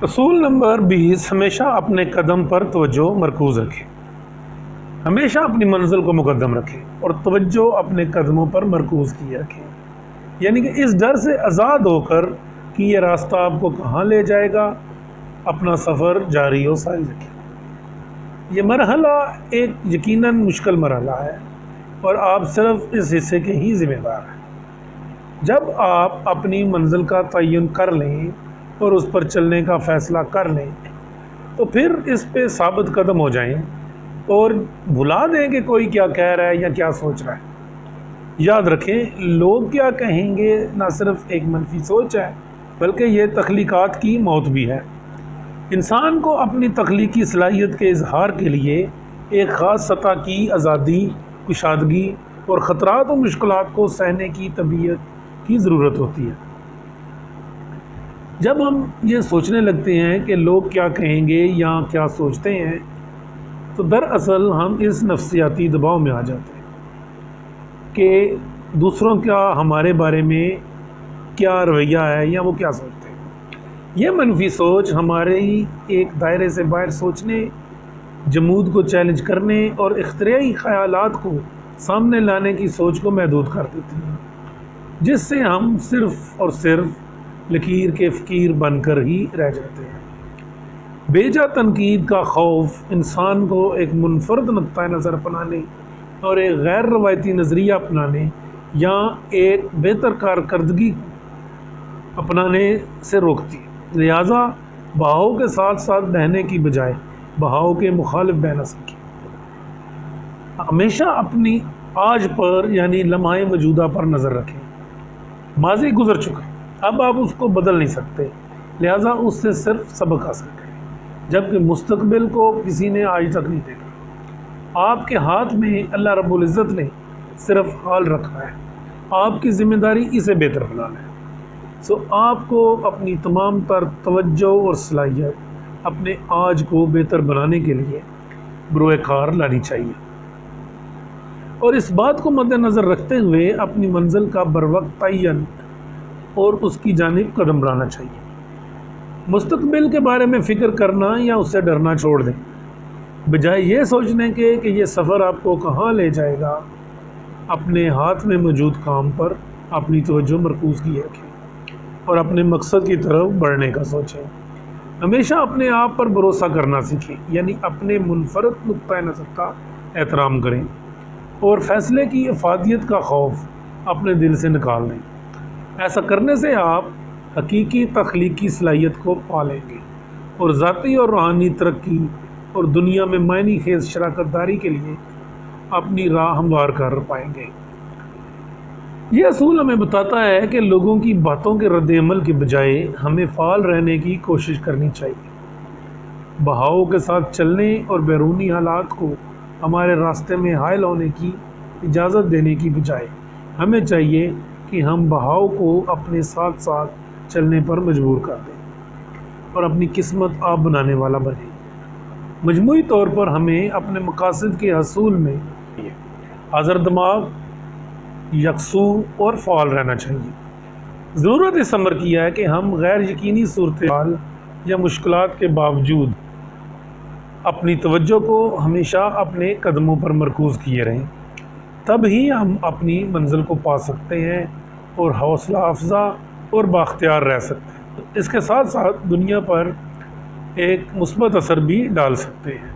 اصول نمبر 20، ہمیشہ اپنے قدم پر توجہ مرکوز رکھیں۔ ہمیشہ اپنی منزل کو مقدم رکھیں اور توجہ اپنے قدموں پر مرکوز کیے رکھیں، یعنی کہ اس ڈر سے آزاد ہو کر کہ یہ راستہ آپ کو کہاں لے جائے گا، اپنا سفر جاری و ساری رکھیں۔ یہ مرحلہ ایک یقیناً مشکل مرحلہ ہے اور آپ صرف اس حصے کے ہی ذمہ دار ہیں۔ جب آپ اپنی منزل کا تعین کر لیں اور اس پر چلنے کا فیصلہ کر لیں تو پھر اس پہ ثابت قدم ہو جائیں اور بھلا دیں کہ کوئی کیا کہہ رہا ہے یا کیا سوچ رہا ہے۔ یاد رکھیں، لوگ کیا کہیں گے نہ صرف ایک منفی سوچ ہے بلکہ یہ تخلیقات کی موت بھی ہے۔ انسان کو اپنی تخلیقی صلاحیت کے اظہار کے لیے ایک خاص سطح کی آزادی، کشادگی اور خطرات و مشکلات کو سہنے کی طبیعت کی ضرورت ہوتی ہے۔ جب ہم یہ سوچنے لگتے ہیں کہ لوگ کیا کہیں گے یا کیا سوچتے ہیں تو دراصل ہم اس نفسیاتی دباؤ میں آ جاتے ہیں کہ دوسروں کا ہمارے بارے میں کیا رویہ ہے یا وہ کیا سوچتے ہیں۔ یہ منفی سوچ ہمارے ایک دائرے سے باہر سوچنے، جمود کو چیلنج کرنے اور اختراعی خیالات کو سامنے لانے کی سوچ کو محدود کر دیتی ہے، جس سے ہم صرف اور صرف لکیر کے فقیر بن کر ہی رہ جاتے ہیں۔ بیجا تنقید کا خوف انسان کو ایک منفرد نقطہ نظر اپنانے اور ایک غیر روایتی نظریہ اپنانے یا ایک بہتر کارکردگی اپنانے سے روکتی ہے۔ لہٰذا بہاؤ کے ساتھ ساتھ بہنے کی بجائے بہاؤ کے مخالف بہنا سیکھیں۔ ہمیشہ اپنی آج پر یعنی لمحہ موجودہ پر نظر رکھیں۔ ماضی گزر چکا، اب آپ اس کو بدل نہیں سکتے، لہٰذا اس سے صرف سبق حاصل کریں، جبکہ مستقبل کو کسی نے آج تک نہیں دیکھا۔ آپ کے ہاتھ میں اللہ رب العزت نے صرف حال رکھا ہے، آپ کی ذمہ داری اسے بہتر بنانا ہے۔ آپ کو اپنی تمام تر توجہ اور صلاحیت اپنے آج کو بہتر بنانے کے لیے بروئے کار لانی چاہیے، اور اس بات کو مد نظر رکھتے ہوئے اپنی منزل کا بروقت تعین اور اس کی جانب قدم بڑھانا چاہیے۔ مستقبل کے بارے میں فکر کرنا یا اس سے ڈرنا چھوڑ دیں، بجائے یہ سوچنے کے کہ یہ سفر آپ کو کہاں لے جائے گا۔ اپنے ہاتھ میں موجود کام پر اپنی توجہ مرکوز کیے رکھیں اور اپنے مقصد کی طرف بڑھنے کا سوچیں۔ ہمیشہ اپنے آپ پر بھروسہ کرنا سیکھیں، یعنی اپنے منفرد نقطۂ نظر کا احترام کریں اور فیصلے کی افادیت کا خوف اپنے دل سے نکال دیں۔ ایسا کرنے سے آپ حقیقی تخلیقی صلاحیت کو پا لیں گے اور ذاتی اور روحانی ترقی اور دنیا میں معنی خیز شراکت داری کے لیے اپنی راہ ہموار کر پائیں گے۔ یہ اصول ہمیں بتاتا ہے کہ لوگوں کی باتوں کے رد عمل کے بجائے ہمیں فعال رہنے کی کوشش کرنی چاہیے۔ بہاؤ کے ساتھ چلنے اور بیرونی حالات کو ہمارے راستے میں حائل ہونے کی اجازت دینے کی بجائے ہمیں چاہیے کہ ہم بہاؤ کو اپنے ساتھ ساتھ چلنے پر مجبور کر دیں اور اپنی قسمت آپ بنانے والا بنیں۔ مجموعی طور پر ہمیں اپنے مقاصد کے حصول میں حاضر دماغ، یکسو اور فعال رہنا چاہیے۔ ضرورت اس امر کی ہے کہ ہم غیر یقینی صورتحال یا مشکلات کے باوجود اپنی توجہ کو ہمیشہ اپنے قدموں پر مرکوز کیے رہیں، تب ہی ہم اپنی منزل کو پا سکتے ہیں اور حوصلہ افزا اور بااختیار رہ سکتے ہیں۔ اس کے ساتھ ساتھ دنیا پر ایک مثبت اثر بھی ڈال سکتے ہیں۔